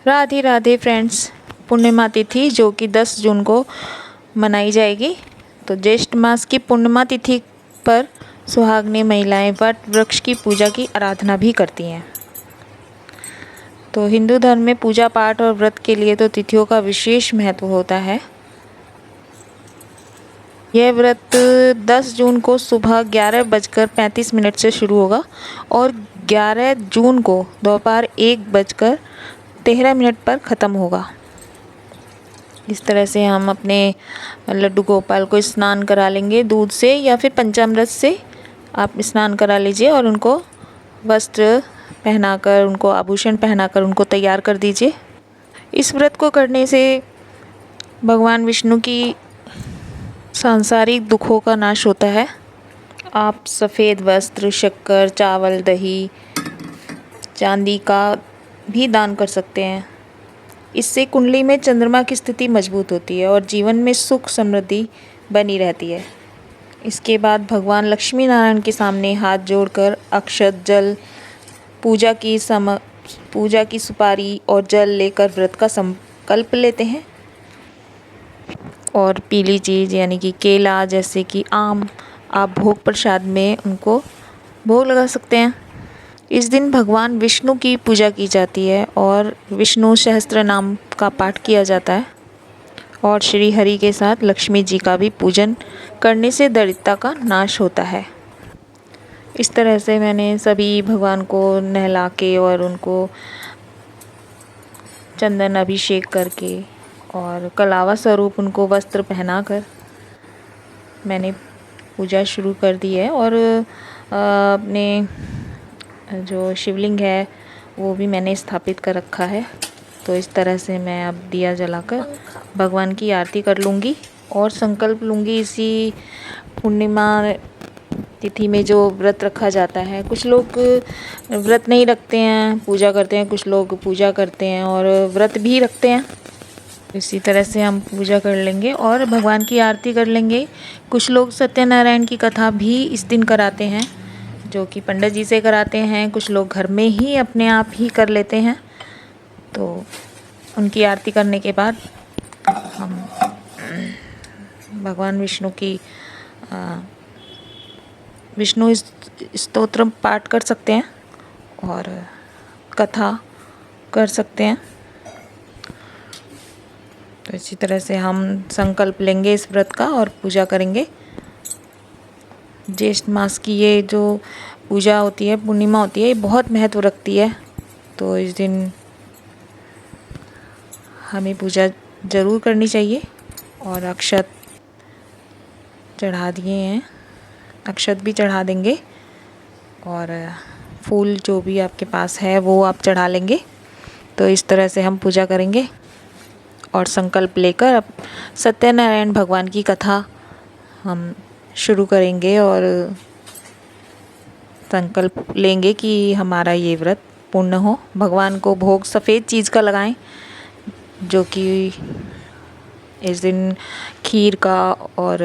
Radhe Radhe friends. पूर्णिमा तिथि जो कि 10 जून को मनाई जाएगी। तो ज्येष्ठ मास की पूर्णिमा तिथि पर सुहागिनी महिलाएं वट वृक्ष की पूजा की आराधना भी करती हैं। तो हिंदू धर्म में पूजा पाठ और व्रत के लिए तो तिथियों का विशेष महत्व होता है। यह व्रत 10 जून को सुबह 11:35 से शुरू होगा और 11 जून को दोपहर 1:13 पर ख़त्म होगा। इस तरह से हम अपने लड्डू गोपाल को स्नान करा लेंगे दूध से या फिर पंचामृत से आप स्नान करा लीजिए और उनको वस्त्र पहनाकर, उनको आभूषण पहनाकर उनको तैयार कर दीजिए। इस व्रत को करने से भगवान विष्णु की सांसारिक दुखों का नाश होता है। आप सफ़ेद वस्त्र, शक्कर, चावल, दही, चांदी का भी दान कर सकते हैं। इससे कुंडली में चंद्रमा की स्थिति मजबूत होती है और जीवन में सुख समृद्धि बनी रहती है। इसके बाद भगवान लक्ष्मी नारायण के सामने हाथ जोड़कर अक्षत, जल, पूजा की सुपारी और जल लेकर व्रत का संकल्प लेते हैं। और पीली चीज़ यानी कि केला जैसे कि आम आप भोग प्रसाद में उनको भोग लगा सकते हैं। इस दिन भगवान विष्णु की पूजा की जाती है और विष्णु सहस्त्र नाम का पाठ किया जाता है और श्री हरि के साथ लक्ष्मी जी का भी पूजन करने से दरिद्रता का नाश होता है। इस तरह से मैंने सभी भगवान को नहला के और उनको चंदन अभिषेक करके और कलावा स्वरूप उनको वस्त्र पहनाकर मैंने पूजा शुरू कर दी है। और अपने जो शिवलिंग है वो भी मैंने स्थापित कर रखा है। तो इस तरह से मैं अब दिया जलाकर भगवान की आरती कर लूँगी और संकल्प लूँगी इसी पूर्णिमा तिथि में जो व्रत रखा जाता है। कुछ लोग व्रत नहीं रखते हैं, पूजा करते हैं, कुछ लोग पूजा करते हैं और व्रत भी रखते हैं। इसी तरह से हम पूजा कर लेंगे और भगवान की आरती कर लेंगे। कुछ लोग सत्यनारायण की कथा भी इस दिन कराते हैं जो कि पंडित जी से कराते हैं। कुछ लोग घर में ही अपने आप ही कर लेते हैं। तो उनकी आरती करने के बाद हम भगवान विष्णु की विष्णु स्तोत्र पाठ कर सकते हैं और कथा कर सकते हैं। तो इसी तरह से हम संकल्प लेंगे इस व्रत का और पूजा करेंगे। ज्येष्ठ मास की ये जो पूजा होती है, पूर्णिमा होती है, ये बहुत महत्व रखती है। तो इस दिन हमें पूजा ज़रूर करनी चाहिए। और अक्षत चढ़ा दिए हैं, अक्षत भी चढ़ा देंगे और फूल जो भी आपके पास है वो आप चढ़ा लेंगे। तो इस तरह से हम पूजा करेंगे और संकल्प लेकर अब सत्यनारायण भगवान की कथा हम शुरू करेंगे और संकल्प लेंगे कि हमारा ये व्रत पूर्ण हो। भगवान को भोग सफ़ेद चीज़ का लगाएं जो कि इस दिन खीर का और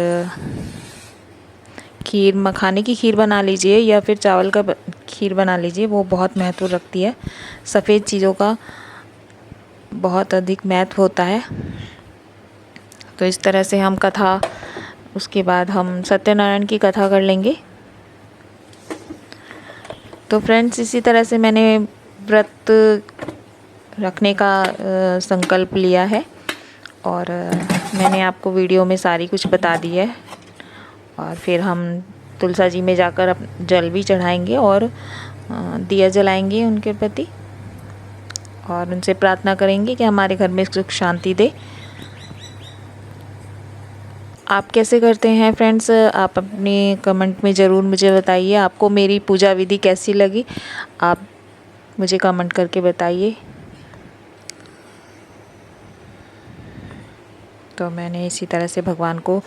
खीर मखाने की खीर बना लीजिए या फिर चावल का खीर बना लीजिए, वो बहुत महत्व रखती है। सफ़ेद चीज़ों का बहुत अधिक महत्व होता है। तो इस तरह से हम कथा, उसके बाद हम सत्यनारायण की कथा कर लेंगे। तो फ्रेंड्स, इसी तरह से मैंने व्रत रखने का संकल्प लिया है और मैंने आपको वीडियो में सारी कुछ बता दी है। और फिर हम तुलसा जी में जाकर जल भी चढ़ाएंगे और दिया जलाएंगे उनके प्रति और उनसे प्रार्थना करेंगे कि हमारे घर में सुख शांति दे। आप कैसे करते हैं फ्रेंड्स, आप अपने कमेंट में ज़रूर मुझे बताइए। आपको मेरी पूजा विधि कैसी लगी, आप मुझे कमेंट करके बताइए। तो मैंने इसी तरह से भगवान को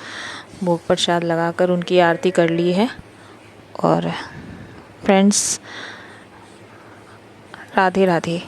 भोग प्रसाद लगाकर उनकी आरती कर ली है। और फ्रेंड्स, राधे राधे।